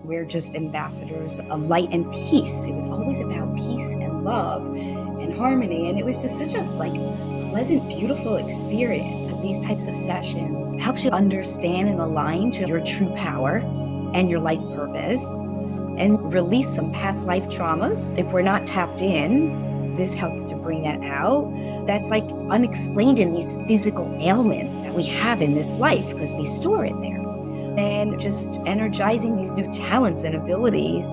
We're just ambassadors of light and peace. It was always about peace and love and harmony. And it was just such a pleasant, beautiful experience. These types of sessions helps you understand and align to your true power and your life purpose and release some past life traumas. If we're not tapped in, this helps to bring that out. That's unexplained in these physical ailments that we have in this life because we store it there. And just energizing these new talents and abilities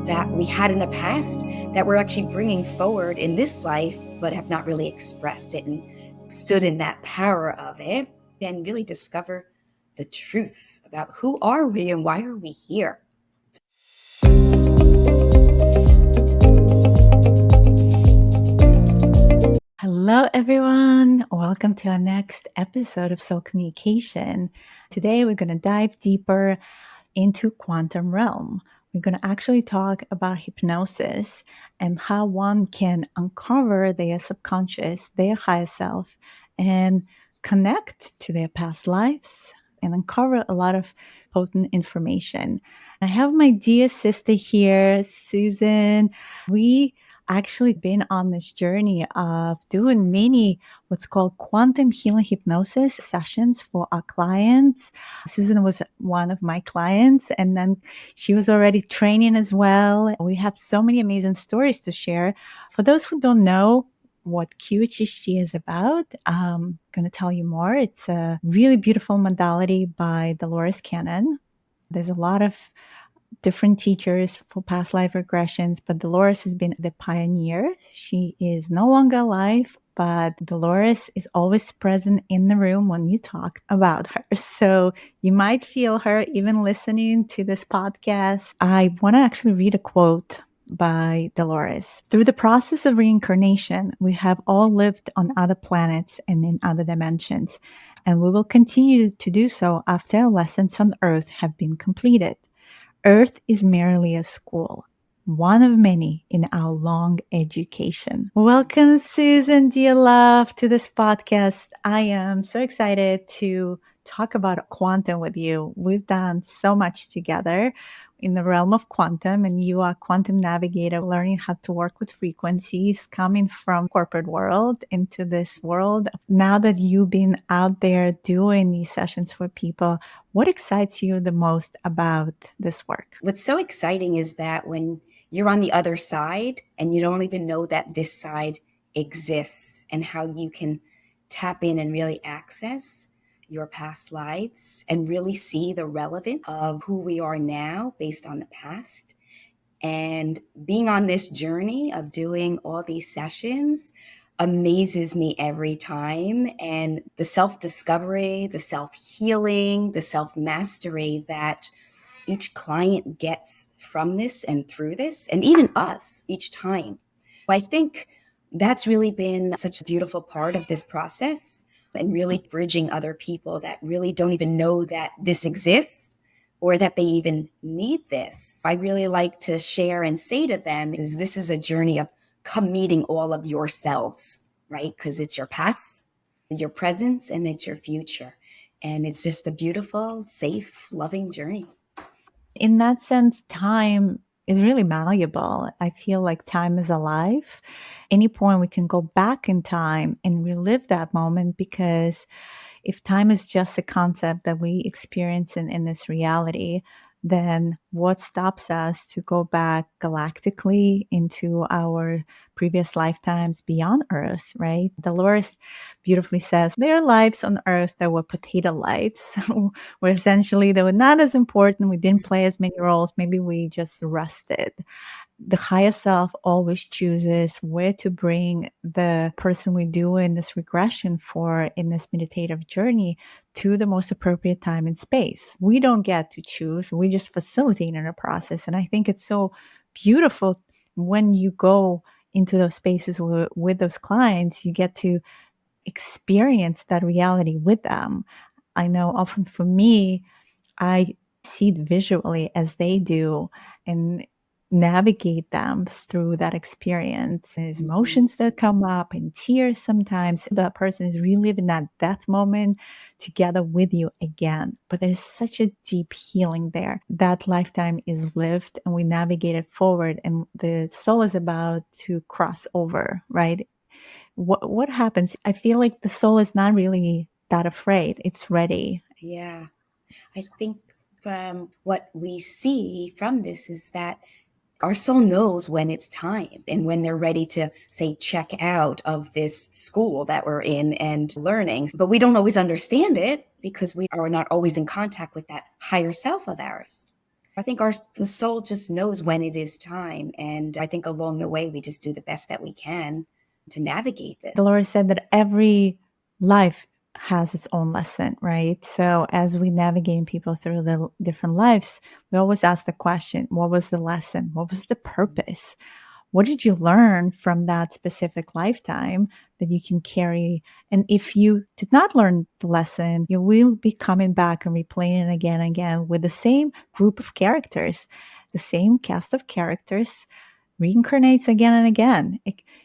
that we had in the past that we're actually bringing forward in this life, but have not really expressed it and stood in that power of it, and really discover the truths about who are we and why are we here. Hello, everyone. Welcome to our next episode of Soul Communication. Today, we're going to dive deeper into quantum realm. We're going to actually talk about hypnosis and how one can uncover their subconscious, their higher self, and connect to their past lives and uncover a lot of potent information. I have my dear sister here, Susan. We actually been on this journey of doing many what's called quantum healing hypnosis sessions for our clients. Susan was one of my clients, and then she was already training as well. We have so many amazing stories to share. For those who don't know what QHHT is about, I'm going to tell you more. It's a really beautiful modality by Dolores Cannon. There's a lot of different teachers for past life regressions, but Dolores has been the pioneer. She is no longer alive, but Dolores is always present in the room when you talk about her. So you might feel her even listening to this podcast. I want to actually read a quote by Dolores. Through the process of reincarnation, we have all lived on other planets and in other dimensions, and we will continue to do so after our lessons on Earth have been completed. Earth is merely a school, one of many in our long education. Welcome, Susan, dear love, to this podcast. I am so excited to talk about quantum with you. We've done so much together in the realm of quantum, and you are a quantum navigator, learning how to work with frequencies, coming from corporate world into this world. Now that you've been out there doing these sessions for people, what excites you the most about this work? What's so exciting is that when you're on the other side and you don't even know that this side exists, and how you can tap in and really access your past lives and really see the relevance of who we are now based on the past. And being on this journey of doing all these sessions amazes me every time. And the self-discovery, the self-healing, the self-mastery that each client gets from this and through this, and even us each time. I think that's really been such a beautiful part of this process, and really bridging other people that really don't even know that this exists or that they even need this. I really like to share and say to them is this is a journey of come meeting all of yourselves, right? Because it's your past, your present, and it's your future. And it's just a beautiful, safe, loving journey. In that sense, time is really malleable. I feel like time is alive. Any point we can go back in time and relive that moment, because if time is just a concept that we experience in this reality, then what stops us to go back galactically into our previous lifetimes beyond Earth, right? Dolores beautifully says there are lives on Earth that were potato lives, where essentially they were not as important. We didn't play as many roles. Maybe we just rested. The higher self always chooses where to bring the person we do in this regression for, in this meditative journey, to the most appropriate time and space. We don't get to choose. We just facilitate in a process. And I think it's so beautiful when you go into those spaces with those clients, you get to experience that reality with them. I know often for me, I see it visually as they do. And navigate them through that experience. There's Mhm. emotions that come up and tears sometimes. That person is reliving that death moment together with you again. But there's such a deep healing there. That lifetime is lived and we navigate it forward, and the soul is about to cross over, right? What happens? I feel like the soul is not really that afraid. It's ready. Yeah. I think from what we see from this is that our soul knows when it's time and when they're ready to, say, check out of this school that we're in and learning. But we don't always understand it because we are not always in contact with that higher self of ours. I think the soul just knows when it is time. And I think along the way, we just do the best that we can to navigate this. Dolores said that every life has its own lesson, right? So as we navigate people through the different lives, we always ask the question, what was the lesson? What was the purpose? What did you learn from that specific lifetime that you can carry? And if you did not learn the lesson, you will be coming back and replaying it again and again with the same group of characters, the same cast of characters reincarnates again and again.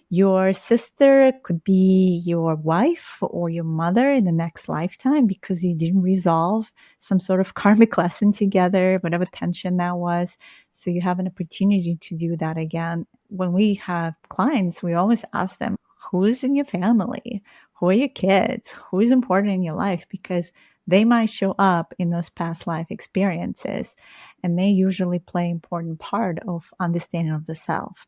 Your sister could be your wife or your mother in the next lifetime because you didn't resolve some sort of karmic lesson together, whatever tension that was. So you have an opportunity to do that again. When we have clients, we always ask them, who's in your family? Who are your kids? Who is important in your life? Because they might show up in those past life experiences, and they usually play an important part of understanding of the self.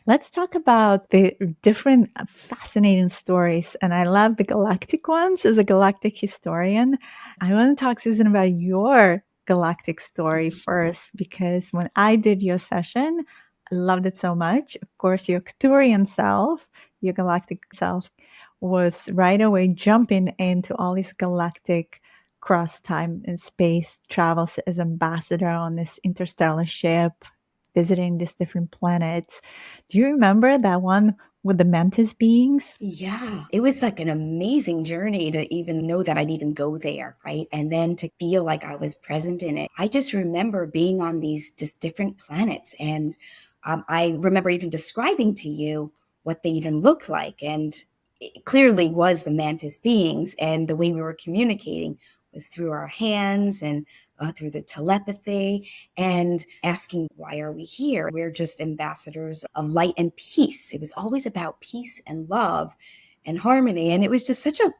Let's talk about the different fascinating stories. And I love the galactic ones. As a galactic historian, I want to talk, Susan, about your galactic story first, because when I did your session, I loved it so much. Of course, your Arcturian self, your galactic self, was right away jumping into all these galactic cross time and space travels as ambassador on this interstellar ship, visiting these different planets. Do you remember that one with the mantis beings? Yeah, it was like an amazing journey to even know that I'd even go there, right? And then to feel like I was present in it. I just remember being on these just different planets. And I remember even describing to you what they even look like. And it clearly was the mantis beings. And the way we were communicating was through our hands and through the telepathy and asking, why are we here? We're just ambassadors of light and peace. It was always about peace and love and harmony. And it was just such a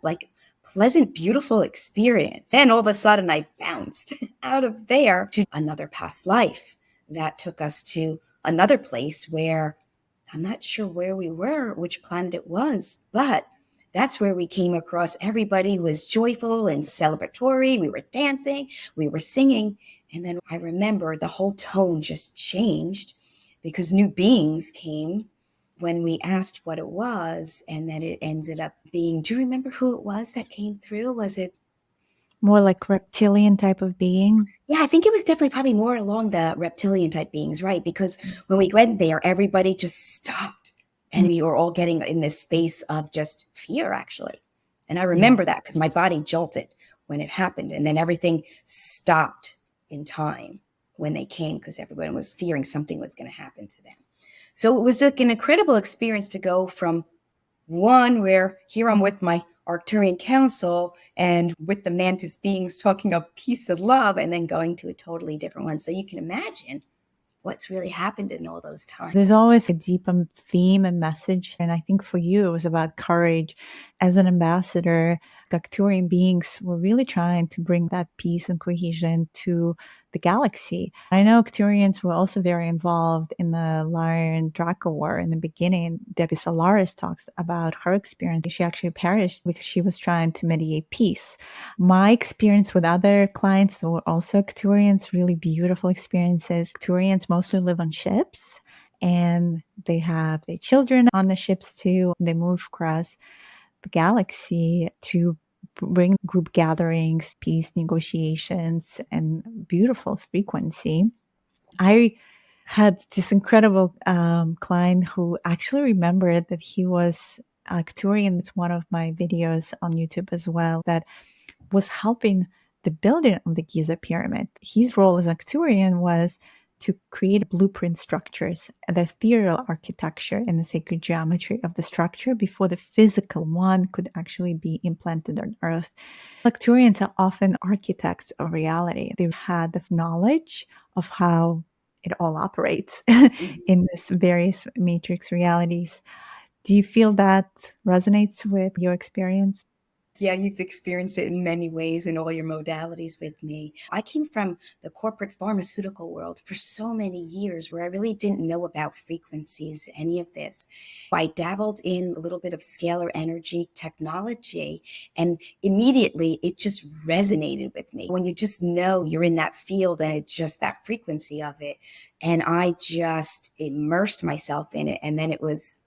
pleasant, beautiful experience. And all of a sudden I bounced out of there to another past life that took us to another place where I'm not sure where we were, which planet it was, but that's where we came across. Everybody was joyful and celebratory. We were dancing, we were singing. And then I remember the whole tone just changed because new beings came when we asked what it was. And then it ended up being, do you remember who it was that came through? Was it? More like reptilian type of being? Yeah, I think it was definitely probably more along the reptilian type beings, right? Because when we went there, everybody just stopped and we were all getting in this space of just fear, actually. And I Yeah. remember that because my body jolted when it happened. And then everything stopped in time when they came because everyone was fearing something was going to happen to them. So it was like an incredible experience to go from one where here I'm with my Arcturian council and with the mantis beings talking of peace and love, and then going to a totally different one. So you can imagine what's really happened in all those times. There's always a deep theme and message. And I think for you, it was about courage. As an ambassador, the Arcturian beings were really trying to bring that peace and cohesion to the galaxy. I know Arcturians were also very involved in the Lyra and Draco War in the beginning. Debbie Solaris talks about her experience. She actually perished because she was trying to mediate peace. My experience with other clients who were also Arcturians, really beautiful experiences. Arcturians mostly live on ships and they have their children on the ships too. They move across the galaxy to bring group gatherings, peace negotiations, and beautiful frequency. I had this incredible client who actually remembered that he was Arcturian. It's one of my videos on YouTube as well, that was helping the building of the Giza pyramid. His role as Arcturian was to create blueprint structures, the ethereal architecture and the sacred geometry of the structure before the physical one could actually be implanted on Earth. Arcturians are often architects of reality. They had the knowledge of how it all operates in this various matrix realities. Do you feel that resonates with your experience? Yeah, you've experienced it in many ways in all your modalities with me. I came from the corporate pharmaceutical world for so many years where I really didn't know about frequencies, any of this. I dabbled in a little bit of scalar energy technology, and immediately it just resonated with me. When you just know you're in that field and it's just that frequency of it. And I just immersed myself in it, and then it was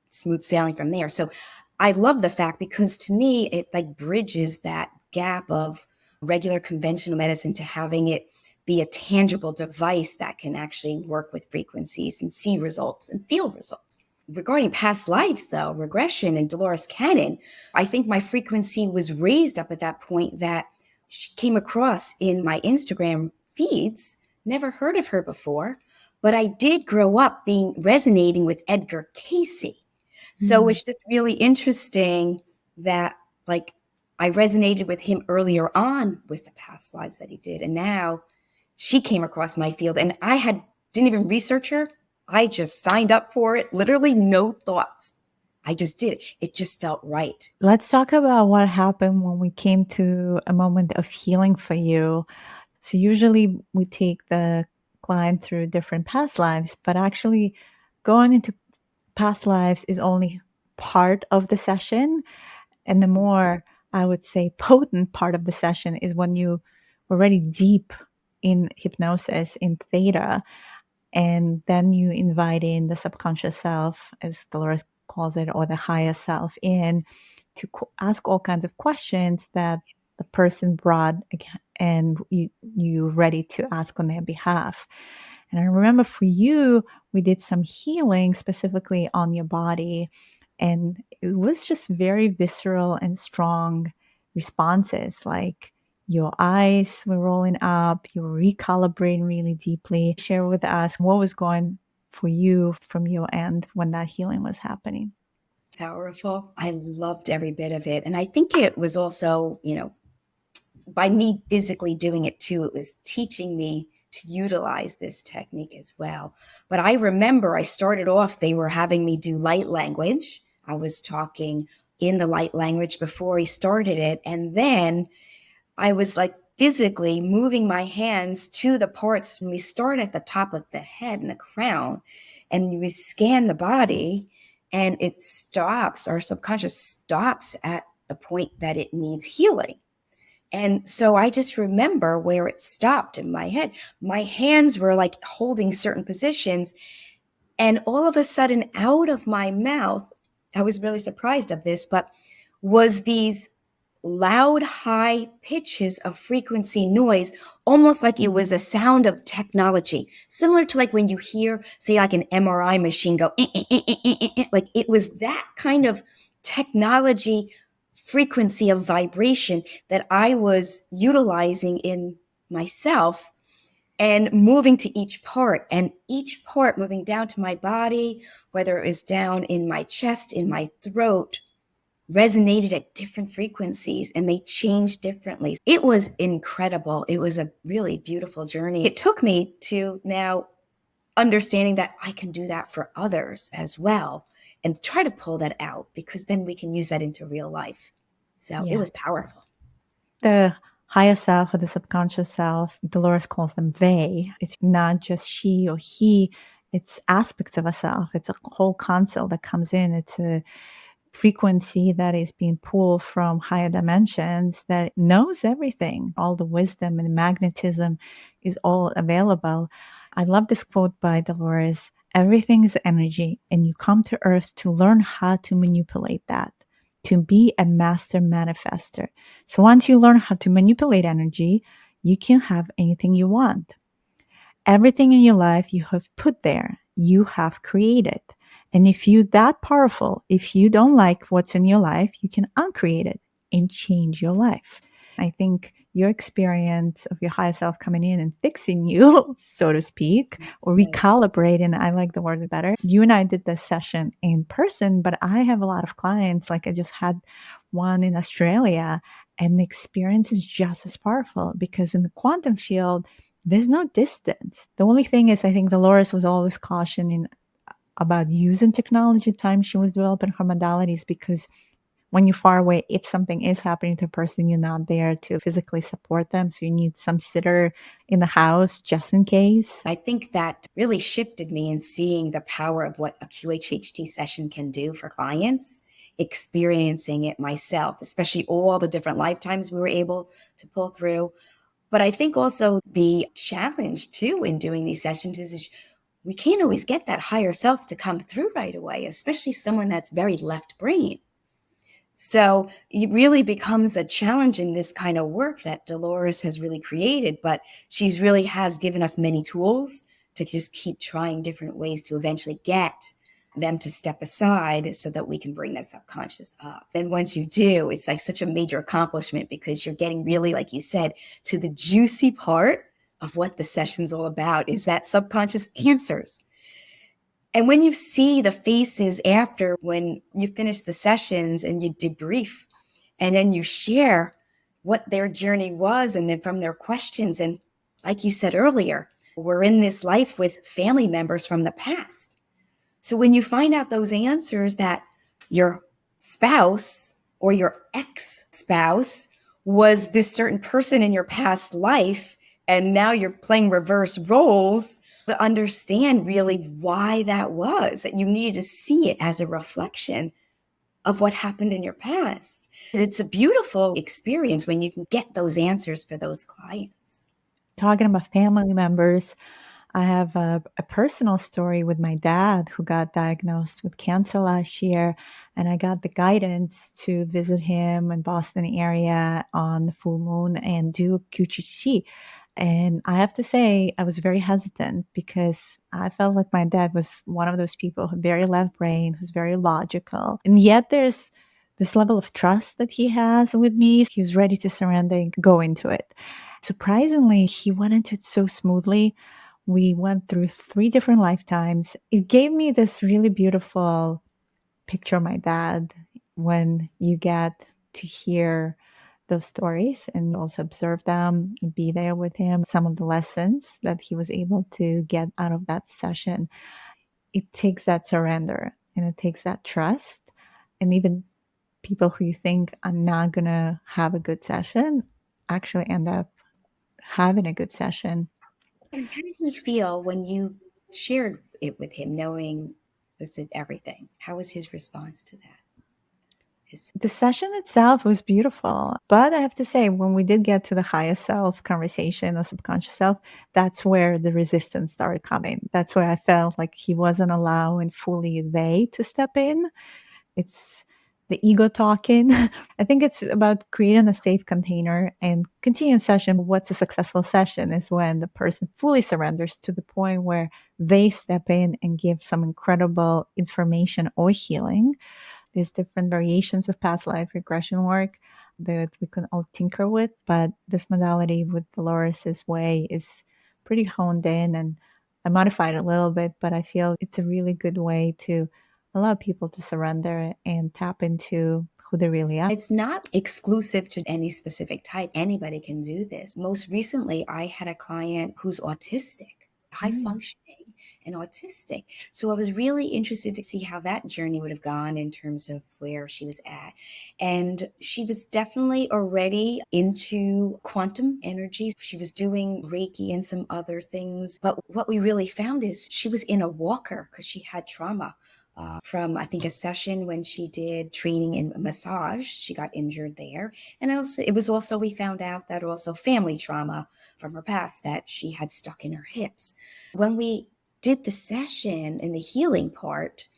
smooth sailing from there. So I love the fact, because to me, it like bridges that gap of regular conventional medicine to having it be a tangible device that can actually work with frequencies and see results and feel results. Regarding past lives, though, regression and Dolores Cannon, I think my frequency was raised up at that point that she came across in my Instagram feeds. Never heard of her before, but I did grow up resonating with Edgar Cayce. So it's just really interesting that, like, I resonated with him earlier on with the past lives that he did. And now she came across my field, and didn't even research her. I just signed up for it. Literally no thoughts. I just did it. It just felt right. Let's talk about what happened when we came to a moment of healing for you. So usually we take the client through different past lives, but actually going into past lives is only part of the session. And the more, I would say, potent part of the session is when you already deep in hypnosis, in theta, and then you invite in the subconscious self, as Dolores calls it, or the higher self in to ask all kinds of questions that the person brought, and you ready to ask on their behalf. And I remember for you, we did some healing specifically on your body, and it was just very visceral and strong responses. Like your eyes were rolling up, you were recalibrating really deeply. Share with us what was going for you from your end when that healing was happening. Powerful. I loved every bit of it. And I think it was also, by me physically doing it too, it was teaching me to utilize this technique as well. But I remember I started off, they were having me do light language. I was talking in the light language before he started it. And then I was like physically moving my hands to the parts. When we start at the top of the head and the crown, and we scan the body, and it stops, our subconscious stops at a point that it needs healing. And so I just remember where it stopped in my head. My hands were like holding certain positions. And all of a sudden, out of my mouth, I was really surprised of this, but was these loud, high pitches of frequency noise, almost like it was a sound of technology, similar to like when you hear, say, like an MRI machine go, like it was that kind of technology frequency of vibration that I was utilizing in myself and moving to each part, and each part moving down to my body, whether it was down in my chest, in my throat, resonated at different frequencies, and they changed differently. It was incredible. It was a really beautiful journey. It took me to now understanding that I can do that for others as well, and try to pull that out, because then we can use that into real life. So it was powerful. The higher self or the subconscious self, Dolores calls them they. It's not just she or he, it's aspects of a self. It's a whole console that comes in. It's a frequency that is being pulled from higher dimensions that knows everything. All the wisdom and magnetism is all available. I love this quote by Dolores. Everything is energy, and you come to Earth to learn how to manipulate that, to be a master manifester. So once you learn how to manipulate energy, you can have anything you want. Everything in your life you have put there, you have created. And if you're that powerful, if you don't like what's in your life, you can uncreate it and change your life. I think your experience of your higher self coming in and fixing you, so to speak, or Right. recalibrating, I like the word better. You and I did this session in person, but I have a lot of clients, like I just had one in Australia, and the experience is just as powerful because in the quantum field, there's no distance. The only thing is, I think Dolores was always cautioning about using technology at the time she was developing her modalities, because when you're far away, if something is happening to a person, you're not there to physically support them. So you need some sitter in the house just in case. I think that really shifted me in seeing the power of what a QHHT session can do for clients, experiencing it myself, especially all the different lifetimes we were able to pull through. But I think also the challenge too in doing these sessions is we can't always get that higher self to come through right away, especially someone that's very left brain. So it really becomes a challenge in this kind of work that Dolores has really created, but she's really has given us many tools to just keep trying different ways to eventually get them to step aside so that we can bring that subconscious up. And once you do, it's like such a major accomplishment because you're getting really, like you said, to the juicy part of what the session's all about is that subconscious answers. And when you see the faces after, when you finish the sessions and you debrief, and then you share what their journey was, and then from their questions. And like you said earlier, we're in this life with family members from the past. So when you find out those answers that your spouse or your ex-spouse was this certain person in your past life, and now you're playing reverse roles, to understand really why that was, that you needed to see it as a reflection of what happened in your past. And it's a beautiful experience when you can get those answers for those clients. Talking about family members, I have a personal story with my dad who got diagnosed with cancer last year, and I got the guidance to visit him in Boston area on the full moon and do QHHT. And I have to say, I was very hesitant because I felt like my dad was one of those people who very left brain, who's very logical. And yet there's this level of trust that he has with me. He was ready to surrender and go into it. Surprisingly, he went into it so smoothly. We went through 3 different lifetimes. It gave me this really beautiful picture of my dad when you get to hear those stories and also observe them, be there with him, some of the lessons that he was able to get out of that session. It takes that surrender and it takes that trust. And even people who you think are not going to have a good session actually end up having a good session. And how did he feel when you shared it with him, knowing this is everything? How was his response to that? His, The session itself was beautiful, but I have to say, when we did get to the higher self conversation, the subconscious self, that's where the resistance started coming. That's where I felt like he wasn't allowing fully they to step in. It's the ego talking. I think it's about creating a safe container and continuing session. What's a successful session is when the person fully surrenders to the point where they step in and give some incredible information or healing. There's different variations of past life regression work that we can all tinker with, but this modality with Dolores's way is pretty honed in, and I modified it a little bit, but I feel it's a really good way to allow people to surrender and tap into who they really are. it's not exclusive to any specific type. Anybody can do this. Most recently, I had a client who's autistic, high Mm. functioning and autistic. So I was really interested to see how that journey would have gone in terms of where she was at. And she was definitely already into quantum energy. She was doing Reiki and some other things. But what we really found is she was in a walker because she had trauma. From I think a session when she did training in massage, she got injured there, and also it was also we found out that also family trauma from her past that she had stuck in her hips. When we did the session in the healing part,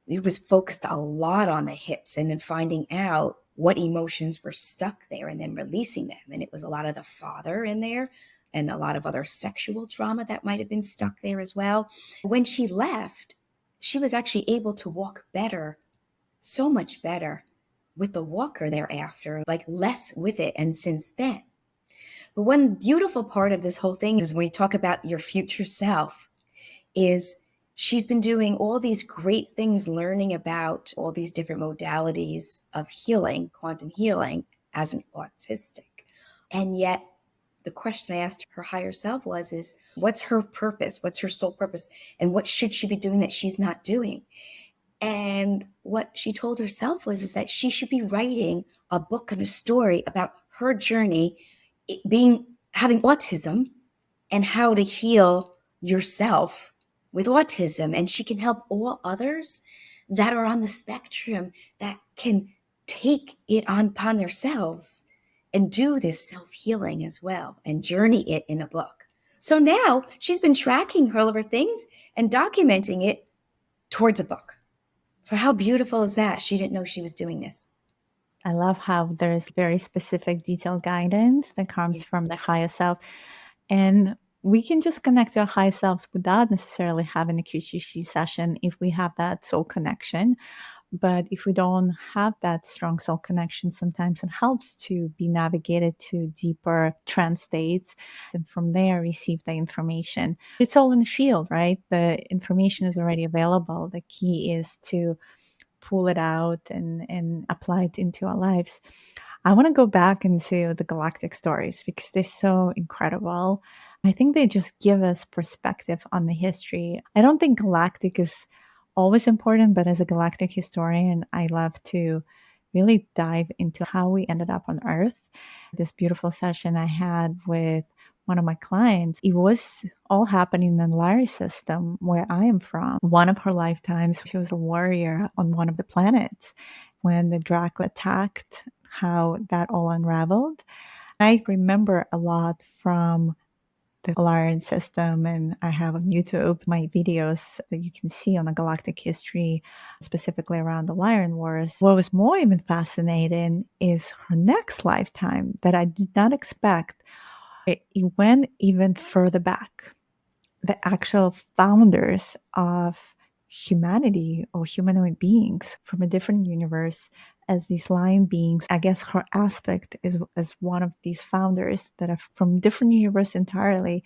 it was focused a lot on the hips and then finding out what emotions were stuck there and then releasing them. And it was a lot of the father in there and a lot of other sexual trauma that might have been stuck there as well. When she left, she was actually able to walk better, so much better. with the walker thereafter, like less with it. And since then, but one beautiful part of this whole thing is when you talk about your future self, is she's been doing all these great things, learning about all these different modalities of healing, quantum healing, as an autistic. And yet the question I asked her higher self is what's her purpose? What's her soul purpose? And what should she be doing that she's not doing? And what she told herself is that she should be writing a book and a story about her journey having autism and how to heal yourself with autism. And she can help all others that are on the spectrum that can take it upon themselves and do this self-healing as well and journey it in a book. So now she's been tracking all of her things and documenting it towards a book. So how beautiful is that? She didn't know she was doing this. I love how there's very specific detailed guidance that comes from the higher self. And we can just connect to our higher selves without necessarily having a QHHT session if we have that soul connection. But if we don't have that strong soul connection, sometimes it helps to be navigated to deeper trance states and from there receive the information. It's all in the field, right? The information is already available. The key is to pull it out and apply it into our lives. I want to go back into the Galactic stories because they're so incredible. I think they just give us perspective on the history. I don't think Galactic is always important, but as a Galactic historian, I love to really dive into how we ended up on Earth. This beautiful session I had with one of my clients, it was all happening in the Lyra system where I am from. One of her lifetimes, she was a warrior on one of the planets. When the Draco attacked, how that all unraveled. I remember a lot from the Lyran system, and I have on YouTube my videos that you can see on the galactic history, specifically around the Lyran Wars. What was more even fascinating is her next lifetime that I did not expect. It went even further back. The actual founders of humanity or humanoid beings from a different universe as these lion beings. I guess her aspect is as one of these founders that are from different universe entirely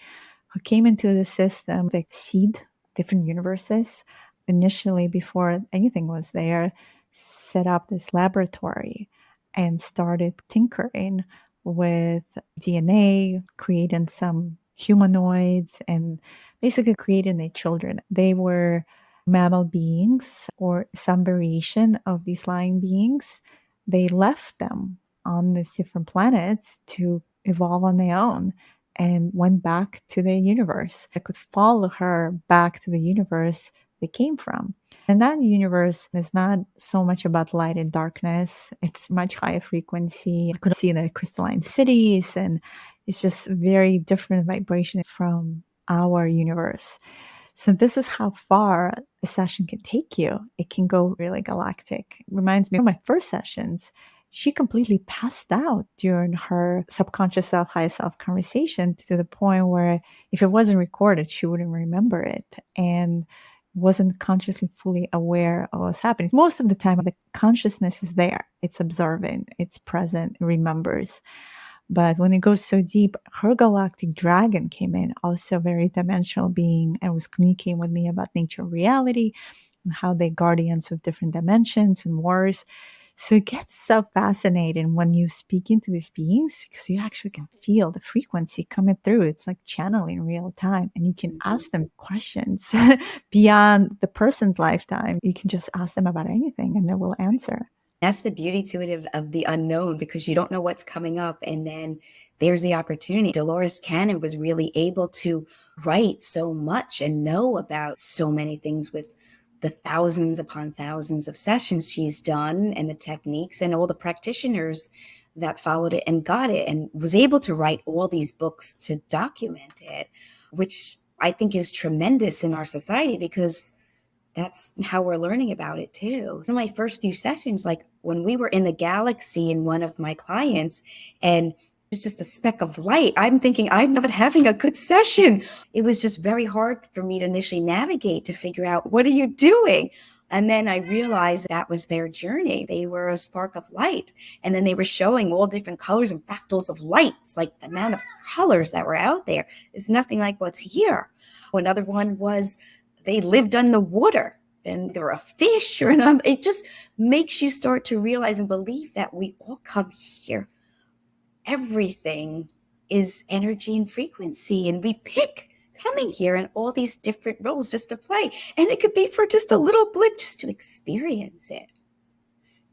who came into the system. They seed different universes initially before anything was there, set up this laboratory and started tinkering with DNA, creating some humanoids and basically creating their children. They were mammal beings or some variation of these lion beings. They left them on these different planets to evolve on their own and went back to their universe. I could follow her back to the universe they came from. And that universe is not so much about light and darkness. It's much higher frequency. I could see the crystalline cities, and it's just very different vibration from our universe. So this is how far a session can take you. It can go really galactic. It reminds me of my first sessions. She completely passed out during her subconscious self, higher self conversation to the point where if it wasn't recorded, she wouldn't remember it and wasn't consciously fully aware of what's happening. Most of the time, the consciousness is there. It's observant, it's present, it remembers. But when it goes so deep, her galactic dragon came in, also a very dimensional being, and was communicating with me about nature of reality and how they're guardians of different dimensions and wars. So it gets so fascinating when you speak into these beings because you actually can feel the frequency coming through. It's like channeling real time, and you can ask them questions beyond the person's lifetime. You can just ask them about anything and they will answer. That's the beauty to it of the unknown, because you don't know what's coming up. And then there's the opportunity. Dolores Cannon was really able to write so much and know about so many things with the thousands upon thousands of sessions she's done and the techniques and all the practitioners that followed it and got it, and was able to write all these books to document it, which I think is tremendous in our society because that's how we're learning about it too. So my first few sessions, like when we were in the galaxy and one of my clients, and it was just a speck of light, I'm thinking I'm not having a good session. It was just very hard for me to initially navigate to figure out, what are you doing? And then I realized that was their journey. They were a spark of light. And then they were showing all different colors and fractals of lights, like the amount of colors that were out there is nothing like what's here. Another one was they lived on the water and they were a fish or it just makes you start to realize and believe that we all come here. Everything is energy and frequency, and we pick coming here in all these different roles just to play. And it could be for just a little blip, just to experience it,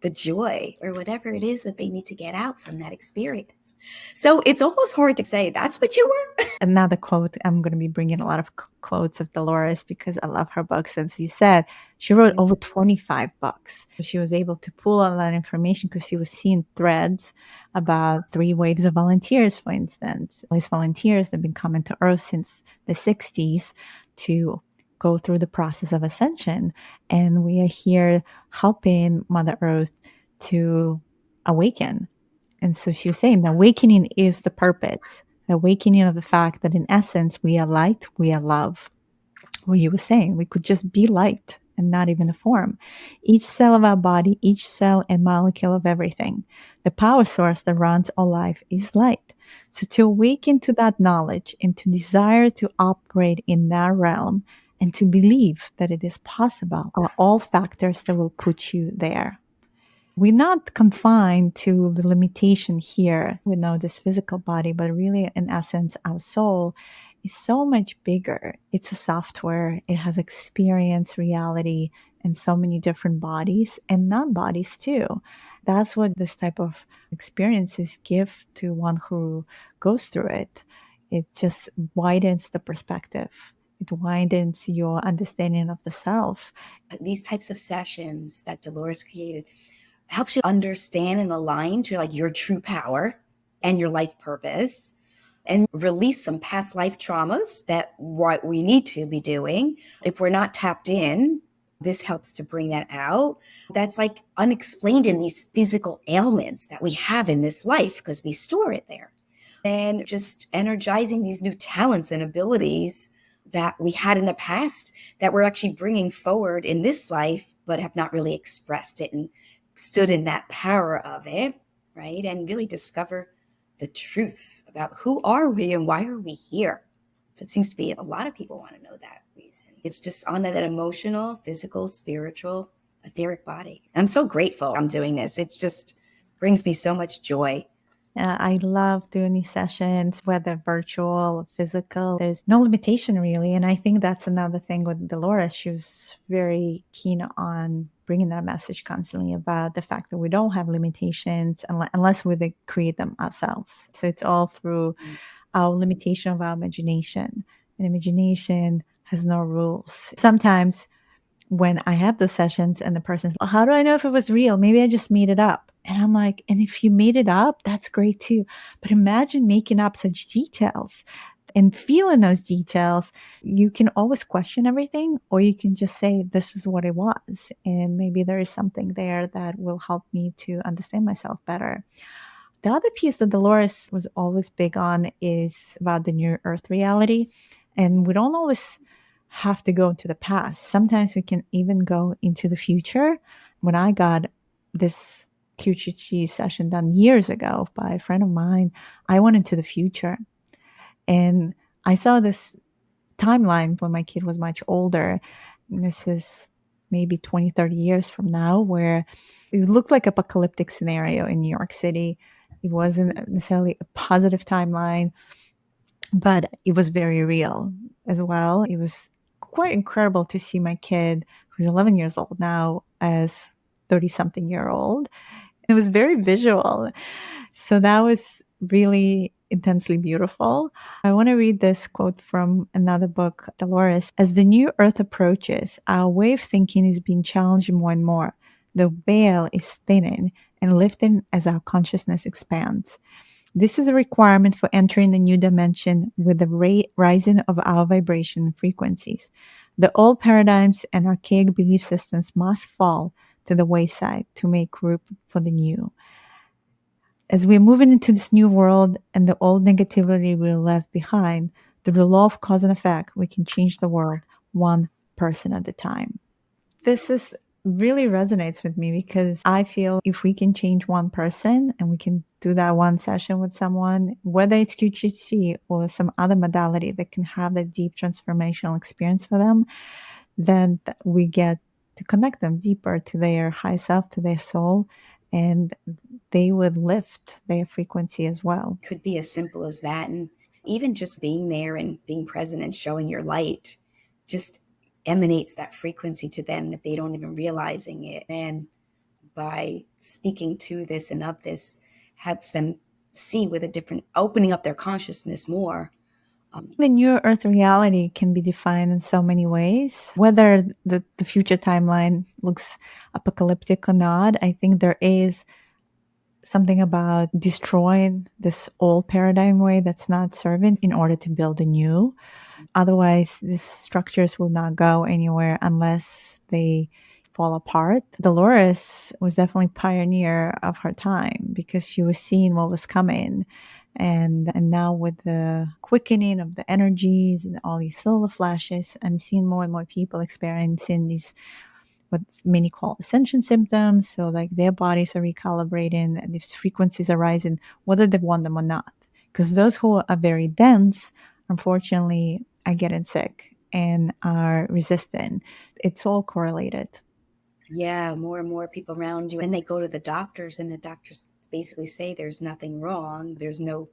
the joy or whatever it is that they need to get out from that experience. So it's almost hard to say that's what you were. Another quote, I'm going to be bringing a lot of quotes of Dolores because I love her books. As you said, she wrote over 25 books. She was able to pull all that information because she was seeing threads about 3 waves of volunteers, for instance. These volunteers have been coming to Earth since the 60s to go through the process of ascension. And we are here helping Mother Earth to awaken. And so she was saying the awakening is the purpose, the awakening of the fact that in essence, we are light, we are love. What you were saying, we could just be light and not even a form. Each cell of our body, each cell and molecule of everything, the power source that runs our life is light. So to awaken to that knowledge and to desire to operate in that realm and to believe that it is possible are all factors that will put you there. We're not confined to the limitation here. We know this physical body, but really, in essence, our soul is so much bigger. It's a software. It has experience, reality, and so many different bodies and non-bodies too. That's what this type of experiences give to one who goes through it. It just widens the perspective. It widens your understanding of the self. These types of sessions that Dolores created helps you understand and align to like your true power and your life purpose, and release some past life traumas that what we need to be doing. If we're not tapped in, this helps to bring that out. That's like unexplained in these physical ailments that we have in this life because we store it there. And just energizing these new talents and abilities that we had in the past that we're actually bringing forward in this life, but have not really expressed it and stood in that power of it, right? And really discover the truths about who are we and why are we here. It seems to be a lot of people want to know that reason. It's just on that emotional, physical, spiritual, etheric body. I'm so grateful I'm doing this. It just brings me so much joy. I love doing these sessions, whether virtual or physical. There's no limitation really. And I think that's another thing with Dolores. She was very keen on bringing that message constantly about the fact that we don't have limitations unless we create them ourselves. So it's all through our limitation of our imagination. And imagination has no rules. Sometimes when I have those sessions and the person's like, how do I know if it was real? Maybe I just made it up. And I'm like, and if you made it up, that's great too. But imagine making up such details and feeling those details. You can always question everything, or you can just say, this is what it was. And maybe there is something there that will help me to understand myself better. The other piece that Dolores was always big on is about the new earth reality. And we don't always have to go into the past. Sometimes we can even go into the future. When I got this QHHT session done years ago by a friend of mine, I went into the future and I saw this timeline when my kid was much older. And this is maybe 20, 30 years from now, where it looked like apocalyptic scenario in New York City. It wasn't necessarily a positive timeline, but it was very real as well. It was quite incredible to see my kid, who's 11 years old now, as 30-something year old. It was very visual. So that was really intensely beautiful. I want to read this quote from another book, Dolores. As the new earth approaches, our way of thinking is being challenged more and more. The veil is thinning and lifting as our consciousness expands. This is a requirement for entering the new dimension with the rising of our vibration frequencies. The old paradigms and archaic belief systems must fall to the wayside to make room for the new. As we're moving into this new world and the old negativity we left behind, through the law of cause and effect, we can change the world one person at a time. This is really resonates with me because I feel if we can change one person and we can do that one session with someone, whether it's QHHT or some other modality that can have that deep transformational experience for them, then we get to connect them deeper to their high self, to their soul, and they would lift their frequency as well. Could be as simple as that. And even just being there and being present and showing your light just emanates that frequency to them that they don't even realizing it. And by speaking to this and of this helps them see with a different, opening up their consciousness more. The new earth reality can be defined in so many ways. Whether the future timeline looks apocalyptic or not, I think there is something about destroying this old paradigm way that's not serving in order to build a new. Otherwise, these structures will not go anywhere unless they fall apart. Dolores was definitely pioneer of her time because she was seeing what was coming. And now with the quickening of the energies and all these solar flashes, I'm seeing more and more people experiencing these what many call ascension symptoms. So like their bodies are recalibrating and these frequencies are rising, whether they want them or not. Because those who are very dense, unfortunately, are getting sick and are resistant. It's all correlated. Yeah, more and more people around you. And they go to the doctors, and the doctors basically say there's nothing wrong. There's no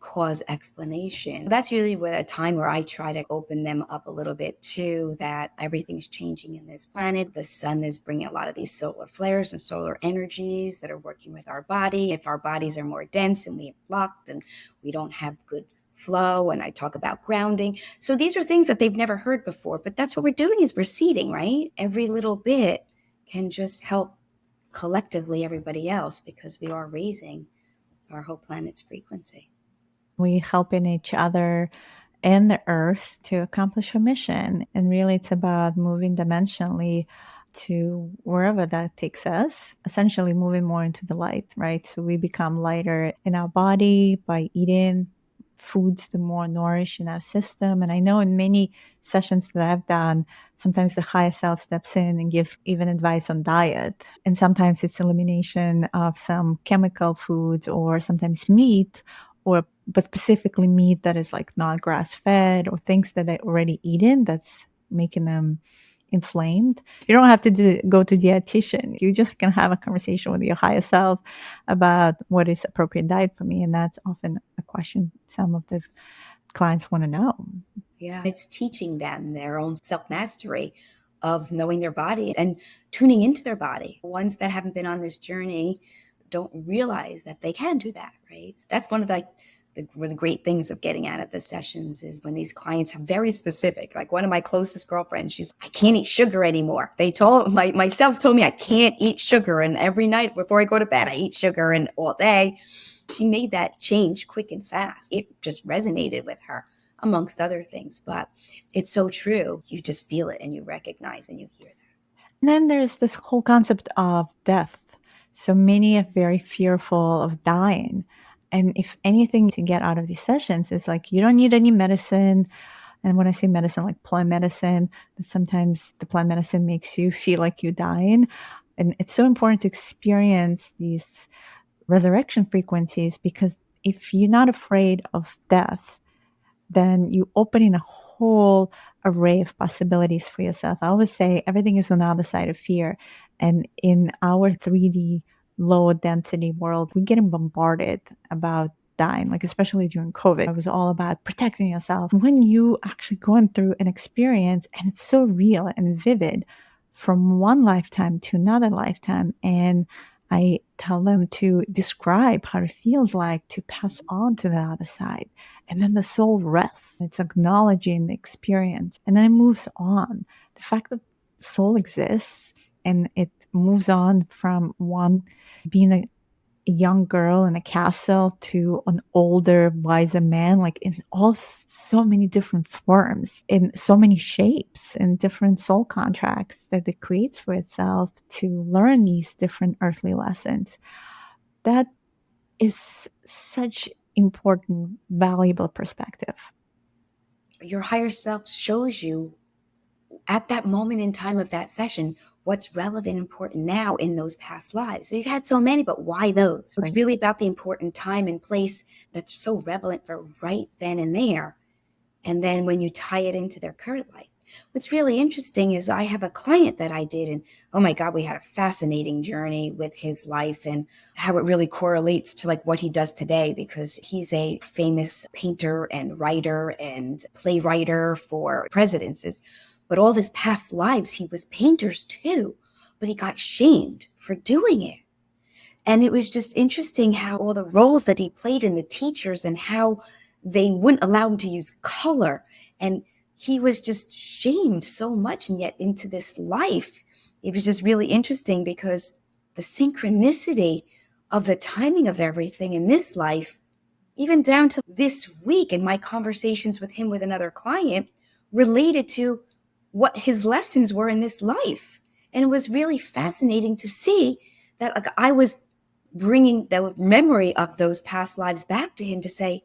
cause explanation. That's usually what a time where I try to open them up a little bit too, that everything's changing in this planet. The sun is bringing a lot of these solar flares and solar energies that are working with our body. If our bodies are more dense and we are blocked and we don't have good flow, and I talk about grounding. So these are things that they've never heard before, but that's what we're doing is we're seeding, right? Every little bit can just help collectively everybody else because we are raising our whole planet's frequency. We helping each other and the earth to accomplish a mission. And really, it's about moving dimensionally to wherever that takes us, essentially moving more into the light, right? So we become lighter in our body by eating foods that more nourish in our system. And I know in many sessions that I've done, sometimes the higher self steps in and gives even advice on diet. And sometimes it's elimination of some chemical foods or sometimes meat or but specifically meat that is like not grass fed or things that they already eaten that's making them inflamed. You don't have to go to dietitian. You just can have a conversation with your higher self about what is appropriate diet for me, and that's often a question some of the clients want to know. Yeah, it's teaching them their own self mastery of knowing their body and tuning into their body. Ones that haven't been on this journey don't realize that they can do that, right? That's one of one of the great things of getting out of the sessions is when these clients are very specific. Like one of my closest girlfriends, she's, I can't eat sugar anymore. They told myself told me I can't eat sugar. And every night before I go to bed, I eat sugar and all day. She made that change quick and fast. It just resonated with her, amongst other things. But it's so true. You just feel it and you recognize when you hear that. And then there's this whole concept of death. So many are very fearful of dying. And if anything to get out of these sessions is like, you don't need any medicine. And when I say medicine, like plant medicine, that sometimes the plant medicine makes you feel like you're dying. And it's so important to experience these resurrection frequencies because if you're not afraid of death, then you opening a whole array of possibilities for yourself. I always say everything is on the other side of fear. And in our 3D low density world, we're getting bombarded about dying, like especially during COVID. It was all about protecting yourself. When you actually going through an experience and it's so real and vivid from one lifetime to another lifetime, and I tell them to describe how it feels like to pass on to the other side. And then the soul rests. It's acknowledging the experience. And then it moves on. The fact that soul exists and it moves on from one being a young girl in a castle to an older, wiser man, like in all so many different forms, in so many shapes, and different soul contracts that it creates for itself to learn these different earthly lessons. That is such important, valuable perspective. Your higher self shows you at that moment in time of that session what's relevant and important now in those past lives. So you've had so many, but why those? It's really about the important time and place that's so relevant for right then and there. And then when you tie it into their current life. What's really interesting is I have a client that I did, and oh my God, we had a fascinating journey with his life and how it really correlates to like what he does today, because he's a famous painter and writer and playwright for presidents. But all his past lives, he was painters too, but he got shamed for doing it. And it was just interesting how all the roles that he played in the teachers and how they wouldn't allow him to use color. And he was just shamed so much. And yet into this life, it was just really interesting because the synchronicity of the timing of everything in this life, even down to this week in my conversations with him with another client, related to what his lessons were in this life. And it was really fascinating to see that like I was bringing the memory of those past lives back to him to say,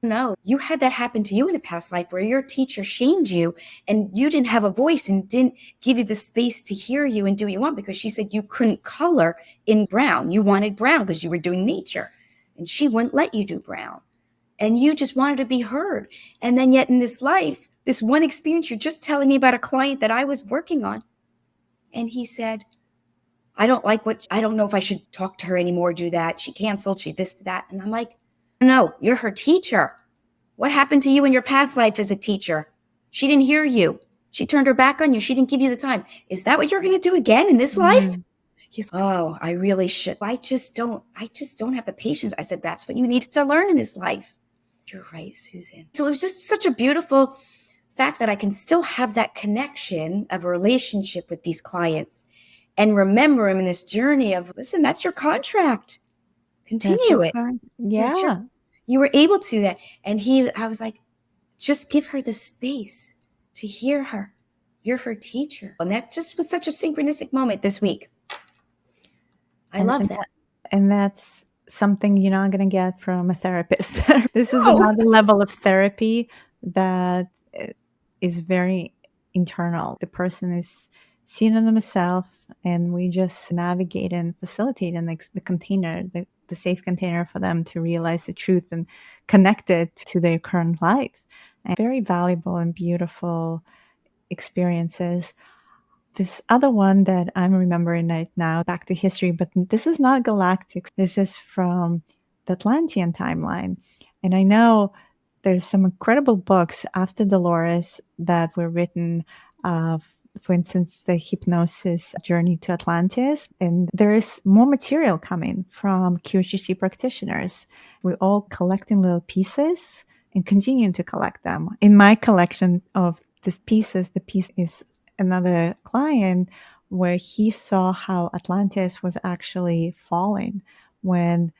no, you had that happen to you in a past life where your teacher shamed you and you didn't have a voice and didn't give you the space to hear you and do what you want, because she said you couldn't color in brown. You wanted brown because you were doing nature and she wouldn't let you do brown. And you just wanted to be heard. And then yet in this life, this one experience, you're just telling me about a client that I was working on. And he said, I don't know if I should talk to her anymore, do that. She canceled, she this, that. And I'm like, no, you're her teacher. What happened to you in your past life as a teacher? She didn't hear you. She turned her back on you. She didn't give you the time. Is that what you're going to do again in this life? He's, oh, I really should. I just don't have the patience. I said, that's what you needed to learn in this life. You're right, Susan. So it was just such a beautiful fact that I can still have that connection of a relationship with these clients and remember him in this journey of, listen, that's your contract. Continue it. Yeah. You were able to that. And I was like, just give her the space to hear her. You're her teacher. And that just was such a synchronistic moment this week. I love that. And that's something you're not going to get from a therapist. This is another level of therapy that is very internal. The person is seeing them themselves, and we just navigate and facilitate and the container, the safe container for them to realize the truth and connect it to their current life. And very valuable and beautiful experiences. This other one that I'm remembering right now, back to history, but this is not Galactic. This is from the Atlantean timeline. And I know there's some incredible books after Dolores that were written, for instance, the hypnosis journey to Atlantis. And there is more material coming from QHHT practitioners. We're all collecting little pieces and continuing to collect them. In my collection of these pieces, the piece is another client where he saw how Atlantis was actually falling when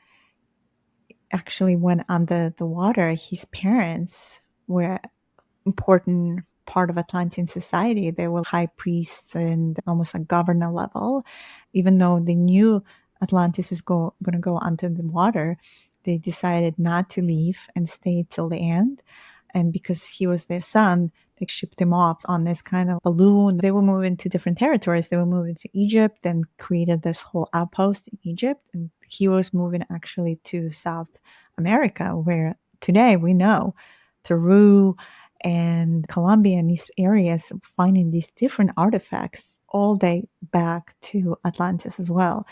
under the water, his parents were important part of Atlantean society. They were high priests and almost like governor level. Even though they knew Atlantis is going to go under the water, they decided not to leave and stay till the end. And because he was their son, they shipped him off on this kind of balloon. They were moving to different territories. They were moving to Egypt and created this whole outpost in Egypt. And he was moving actually to South America, where today we know Peru and Colombia and these areas, finding these different artifacts all day back to Atlantis as well.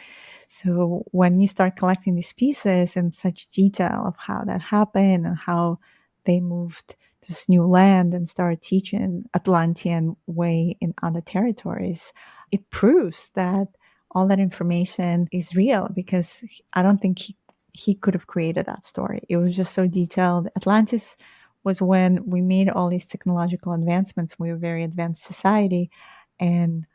So when you start collecting these pieces in such detail of how that happened and how they moved to this new land and started teaching Atlantean way in other territories, it proves that all that information is real, because I don't think he could have created that story. It was just so detailed. Atlantis was when we made all these technological advancements. We were a very advanced society and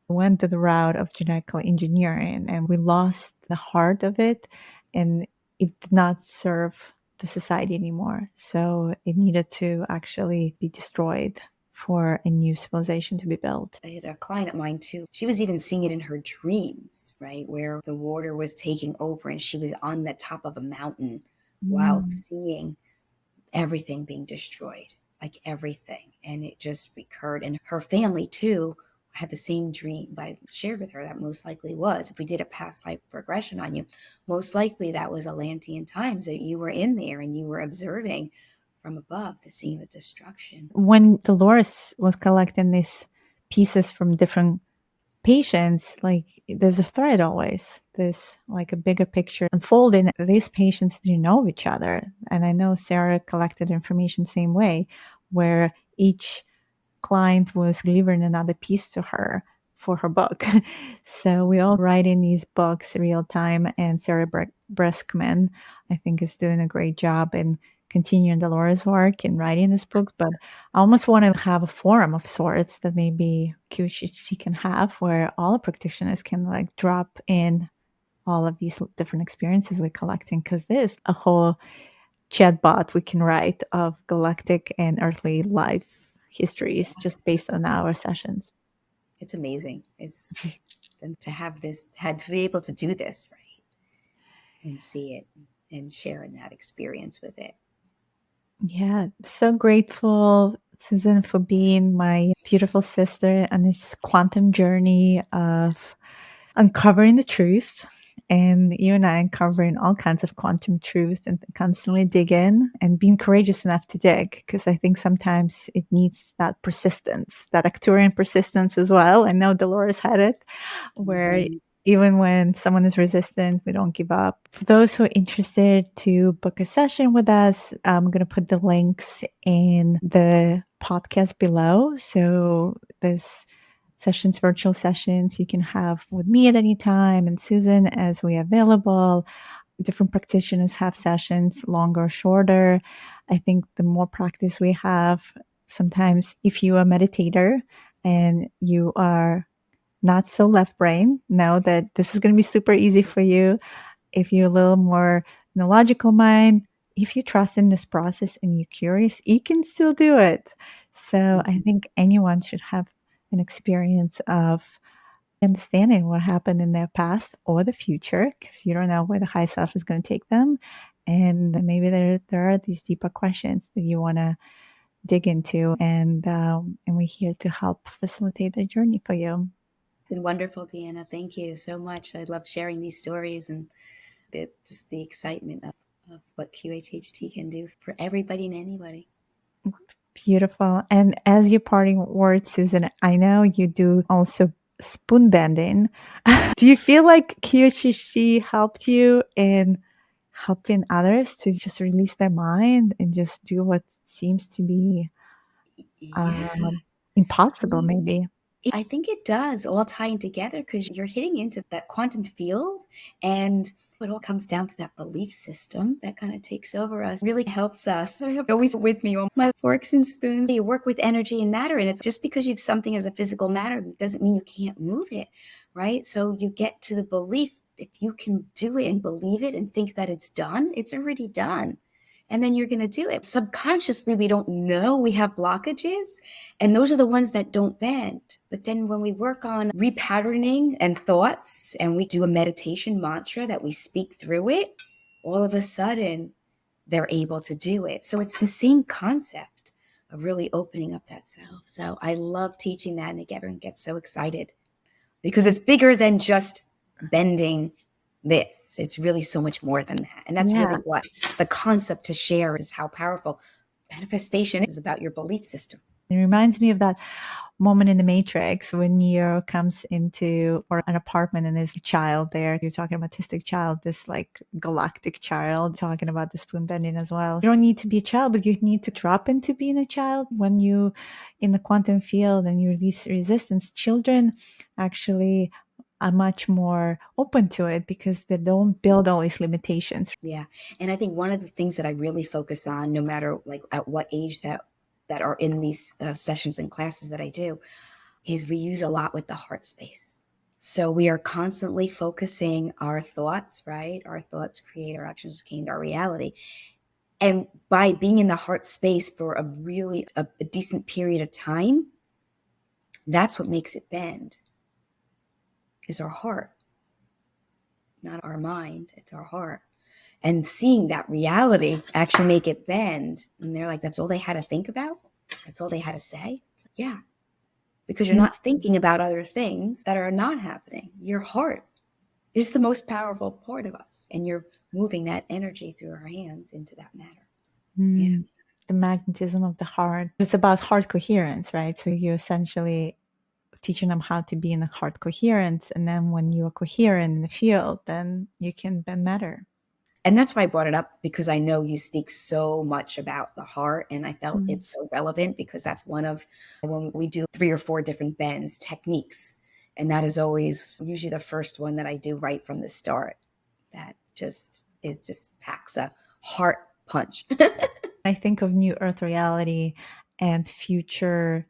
went to the route of genetic engineering, and we lost the heart of it, and it did not serve the society anymore. So it needed to actually be destroyed for a new civilization to be built. I had a client of mine too. She was even seeing it in her dreams, right? Where the water was taking over and she was on the top of a mountain while seeing everything being destroyed, like everything. And it just recurred. And her family too had the same dreams. I shared with her that most likely was, if we did a past life regression on you, most likely that was Atlantean times, that you were in there and you were observing from above the scene of destruction. When Dolores was collecting these pieces from different patients, like there's a thread always, this like a bigger picture unfolding. These patients didn't know each other. And I know Sarah collected information same way, where each client was delivering another piece to her for her book. So we all write in these books real time, and Sarah Breskman, I think, is doing a great job in continuing Dolores' work in writing these books. But I almost want to have a forum of sorts that maybe QHHT can have, where all the practitioners can like drop in all of these different experiences we're collecting, because there's a whole chatbot we can write of galactic and earthly life histories just based on our sessions. It's amazing. It's and to have this, had to be able to do this, right, and see it and sharing that experience with it. Yeah, so grateful, Susan, for being my beautiful sister on this quantum journey of uncovering the truth. And you and I uncovering all kinds of quantum truth and constantly dig in and being courageous enough to dig, because I think sometimes it needs that persistence, that Arcturian persistence as well. I know Dolores had it, where Mhm. even when someone is resistant, we don't give up. For those who are interested to book a session with us, I'm going to put the links in the podcast below. So there's sessions, virtual sessions you can have with me at any time, and Susan as we are available. Different practitioners have sessions, longer, shorter. I think the more practice we have, sometimes if you are a meditator and you are not so left brain, know that this is going to be super easy for you. If you're a little more in a logical mind, if you trust in this process and you're curious, you can still do it. So I think anyone should have an experience of understanding what happened in their past or the future, because you don't know where the high self is going to take them. And maybe there are these deeper questions that you want to dig into, and we're here to help facilitate the journey for you. It's been wonderful, Deanna. Thank you so much. I love sharing these stories and just the excitement of what QHHT can do for everybody and anybody. Beautiful. And as your parting words, Susan, I know you do also spoon bending. Do you feel like QHHC helped you in helping others to just release their mind and just do what seems to be Yeah. um, impossible, maybe? I think it does all tying together because you're hitting into that quantum field, and it all comes down to that belief system that kind of takes over us, really helps us. I have always with me on my forks and spoons. You work with energy and matter, and it's just because you've something as a physical matter doesn't mean you can't move it, right? So you get to the belief, if you can do it and believe it and think that it's done, it's already done. And then you're going to do it. Subconsciously, we don't know we have blockages, and those are the ones that don't bend. But then when we work on repatterning and thoughts, and we do a meditation mantra that we speak through it, all of a sudden they're able to do it. So it's the same concept of really opening up that self. So I love teaching that, and everyone gets so excited because it's bigger than just bending this. It's really so much more than that. And that's Yeah. really what the concept to share is, how powerful manifestation is about your belief system. It reminds me of that moment in the Matrix when Neo comes into or an apartment and there's a child there. You're talking about autistic child, this like galactic child, talking about the spoon bending as well. You don't need to be a child, but you need to drop into being a child when you in the quantum field and you release resistance. Children actually are much more open to it because they don't build all these limitations. Yeah. And I think one of the things that I really focus on, no matter like at what age that are in these sessions and classes that I do, is we use a lot with the heart space. So we are constantly focusing our thoughts, right? Our thoughts create our actions, create our reality. And by being in the heart space for a really a decent period of time, that's what makes it bend, is our heart, not our mind. It's our heart. And seeing that reality actually make it bend. And they're like, that's all they had to think about? That's all they had to say? It's like, yeah. because you're not thinking about other things that are not happening. Your heart is the most powerful part of us, and you're moving that energy through our hands into that matter. Yeah. Mm, the magnetism of the heart. It's about heart coherence, right? So you essentially teaching them how to be in a heart coherence. And then when you are coherent in the field, then you can bend matter. And that's why I brought it up, because I know you speak so much about the heart, and I felt it's so relevant, because that's one of when we do 3 or 4 different bends techniques. And that is always usually the first one that I do right from the start. That just packs a heart punch. I think of New Earth Reality and future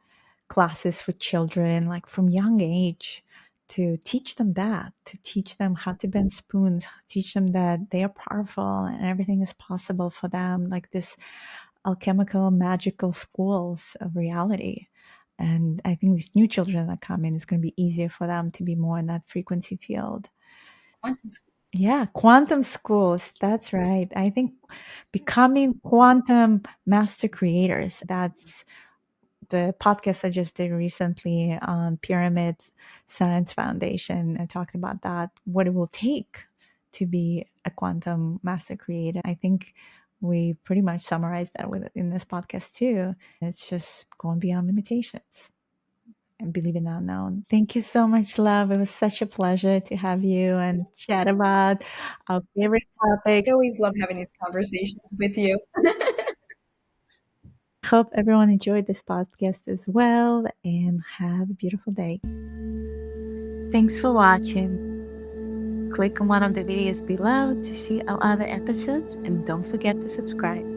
classes for children, like from young age, to teach them that, to teach them how to bend spoons, teach them that they are powerful and everything is possible for them, like this alchemical, magical schools of reality. And I think these new children that come in, it's going to be easier for them to be more in that frequency field. Quantum school. Yeah, quantum schools. That's right. I think becoming quantum master creators, that's the podcast I just did recently on Pyramids Science Foundation. I talked about that, what it will take to be a quantum master creator. I think we pretty much summarized that with in this podcast too. It's just going beyond limitations and believe in the unknown. Thank you so much, love. It was such a pleasure to have you and chat about our favorite topic. I always love having these conversations with you. Hope everyone enjoyed this podcast as well and have a beautiful day. Thanks for watching. Click on one of the videos below to see our other episodes and don't forget to subscribe.